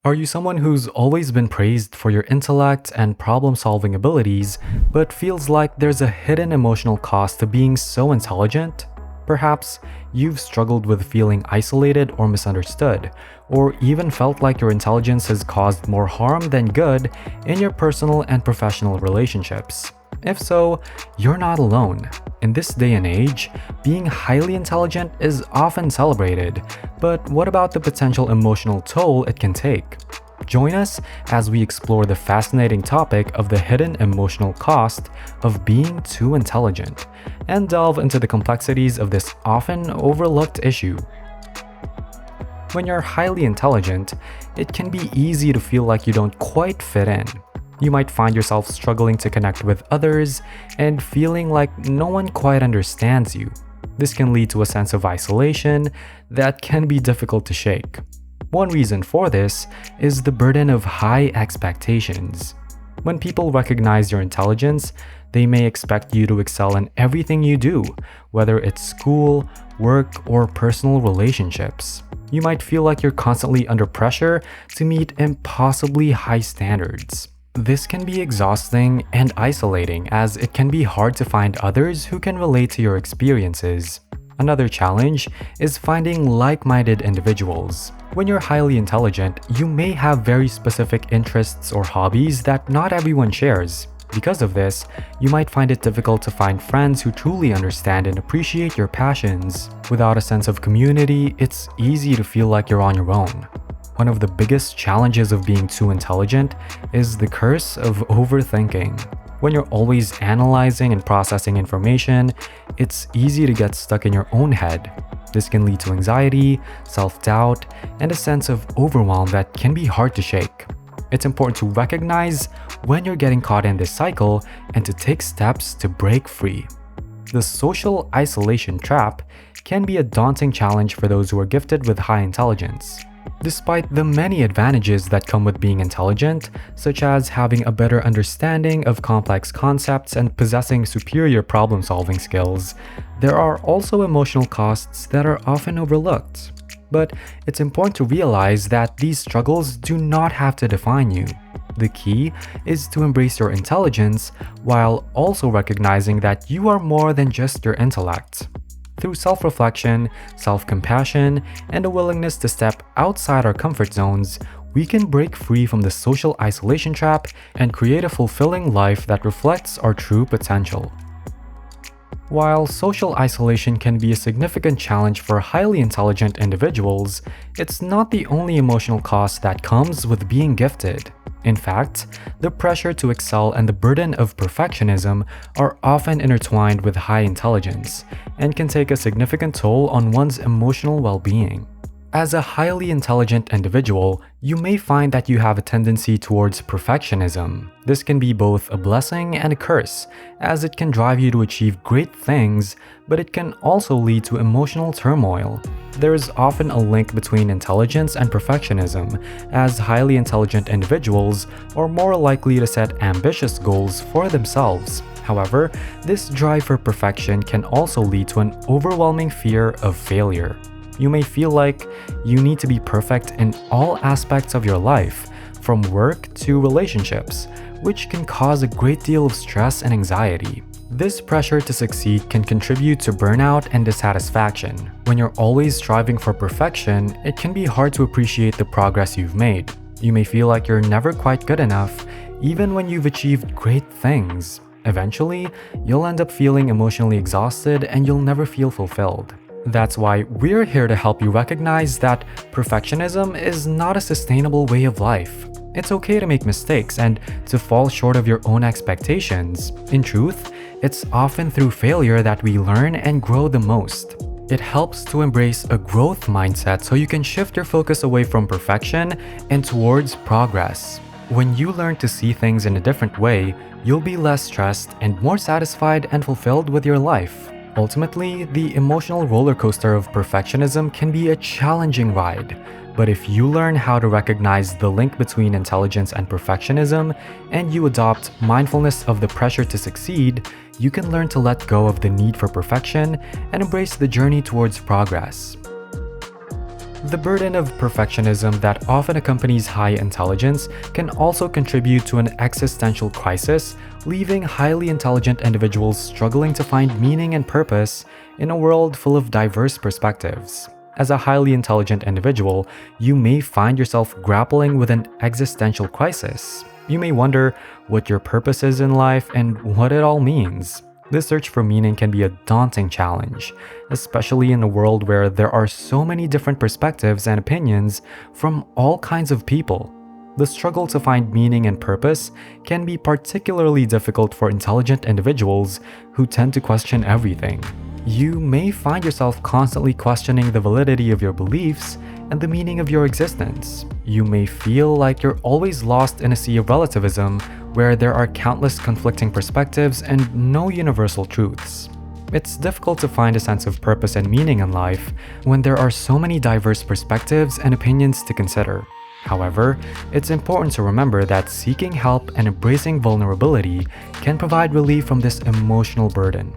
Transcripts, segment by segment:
Are you someone who's always been praised for your intellect and problem solving abilities, but feels like there's a hidden emotional cost to being so intelligent? Perhaps you've struggled with feeling isolated or misunderstood, or even felt like your intelligence has caused more harm than good in your personal and professional relationships. If so, you're not alone. In this day and age, being highly intelligent is often celebrated, but what about the potential emotional toll it can take? Join us as we explore the fascinating topic of the hidden emotional cost of being too intelligent, and delve into the complexities of this often overlooked issue. When you're highly intelligent, it can be easy to feel like you don't quite fit in. You might find yourself struggling to connect with others and feeling like no one quite understands you. This can lead to a sense of isolation that can be difficult to shake. One reason for this is the burden of high expectations. When people recognize your intelligence, they may expect you to excel in everything you do, whether it's school, work, or personal relationships. You might feel like you're constantly under pressure to meet impossibly high standards. This can be exhausting and isolating, as it can be hard to find others who can relate to your experiences. Another challenge is finding like-minded individuals. When you're highly intelligent, you may have very specific interests or hobbies that not everyone shares. Because of this, you might find it difficult to find friends who truly understand and appreciate your passions. Without a sense of community, it's easy to feel like you're on your own. One of the biggest challenges of being too intelligent is the curse of overthinking. When you're always analyzing and processing information, it's easy to get stuck in your own head. This can lead to anxiety, self-doubt, and a sense of overwhelm that can be hard to shake. It's important to recognize when you're getting caught in this cycle and to take steps to break free. The social isolation trap can be a daunting challenge for those who are gifted with high intelligence. Despite the many advantages that come with being intelligent, such as having a better understanding of complex concepts and possessing superior problem-solving skills, there are also emotional costs that are often overlooked. But it's important to realize that these struggles do not have to define you. The key is to embrace your intelligence while also recognizing that you are more than just your intellect. Through self-reflection, self-compassion, and a willingness to step outside our comfort zones, we can break free from the social isolation trap and create a fulfilling life that reflects our true potential. While social isolation can be a significant challenge for highly intelligent individuals, it's not the only emotional cost that comes with being gifted. In fact, the pressure to excel and the burden of perfectionism are often intertwined with high intelligence and can take a significant toll on one's emotional well-being. As a highly intelligent individual, you may find that you have a tendency towards perfectionism. This can be both a blessing and a curse, as it can drive you to achieve great things, but it can also lead to emotional turmoil. There is often a link between intelligence and perfectionism, as highly intelligent individuals are more likely to set ambitious goals for themselves. However, this drive for perfection can also lead to an overwhelming fear of failure. You may feel like you need to be perfect in all aspects of your life, from work to relationships, which can cause a great deal of stress and anxiety. This pressure to succeed can contribute to burnout and dissatisfaction. When you're always striving for perfection, it can be hard to appreciate the progress you've made. You may feel like you're never quite good enough, even when you've achieved great things. Eventually, you'll end up feeling emotionally exhausted and you'll never feel fulfilled. That's why we're here to help you recognize that perfectionism is not a sustainable way of life. It's okay to make mistakes and to fall short of your own expectations. In truth, it's often through failure that we learn and grow the most. It helps to embrace a growth mindset so you can shift your focus away from perfection and towards progress. When you learn to see things in a different way, you'll be less stressed and more satisfied and fulfilled with your life. Ultimately, the emotional roller coaster of perfectionism can be a challenging ride, but if you learn how to recognize the link between intelligence and perfectionism, and you adopt mindfulness of the pressure to succeed, you can learn to let go of the need for perfection and embrace the journey towards progress. The burden of perfectionism that often accompanies high intelligence can also contribute to an existential crisis, leaving highly intelligent individuals struggling to find meaning and purpose in a world full of diverse perspectives. As a highly intelligent individual, you may find yourself grappling with an existential crisis. You may wonder what your purpose is in life and what it all means. This search for meaning can be a daunting challenge, especially in a world where there are so many different perspectives and opinions from all kinds of people. The struggle to find meaning and purpose can be particularly difficult for intelligent individuals who tend to question everything. You may find yourself constantly questioning the validity of your beliefs and the meaning of your existence. You may feel like you're always lost in a sea of relativism where there are countless conflicting perspectives and no universal truths. It's difficult to find a sense of purpose and meaning in life when there are so many diverse perspectives and opinions to consider. However, it's important to remember that seeking help and embracing vulnerability can provide relief from this emotional burden.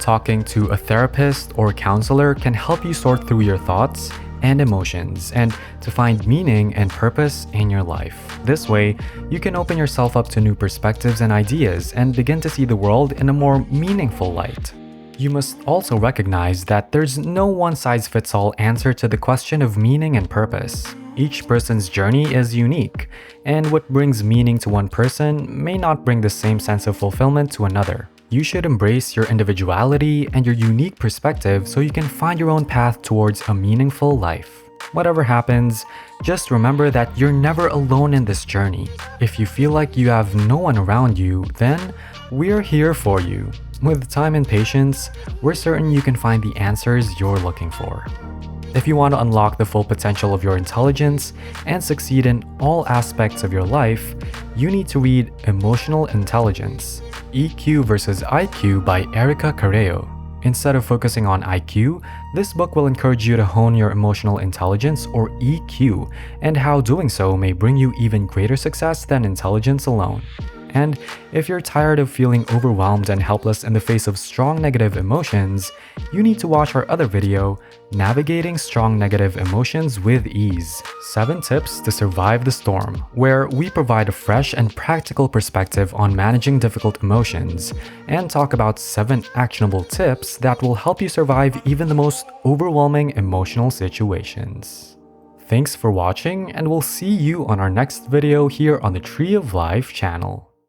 Talking to a therapist or counselor can help you sort through your thoughts and emotions and to find meaning and purpose in your life. This way, you can open yourself up to new perspectives and ideas and begin to see the world in a more meaningful light. You must also recognize that there's no one-size-fits-all answer to the question of meaning and purpose. Each person's journey is unique, and what brings meaning to one person may not bring the same sense of fulfillment to another. You should embrace your individuality and your unique perspective so you can find your own path towards a meaningful life. Whatever happens, just remember that you're never alone in this journey. If you feel like you have no one around you, then we're here for you. With time and patience, we're certain you can find the answers you're looking for. If you want to unlock the full potential of your intelligence and succeed in all aspects of your life, you need to read Emotional Intelligence, EQ versus IQ by Erica Carreo. Instead of focusing on IQ, this book will encourage you to hone your emotional intelligence or EQ and how doing so may bring you even greater success than intelligence alone. And if you're tired of feeling overwhelmed and helpless in the face of strong negative emotions, you need to watch our other video, Navigating Strong Negative Emotions with Ease: 7 Tips to Survive the Storm, where we provide a fresh and practical perspective on managing difficult emotions and talk about 7 actionable tips that will help you survive even the most overwhelming emotional situations. Thanks for watching, and we'll see you on our next video here on the Tree of Life channel.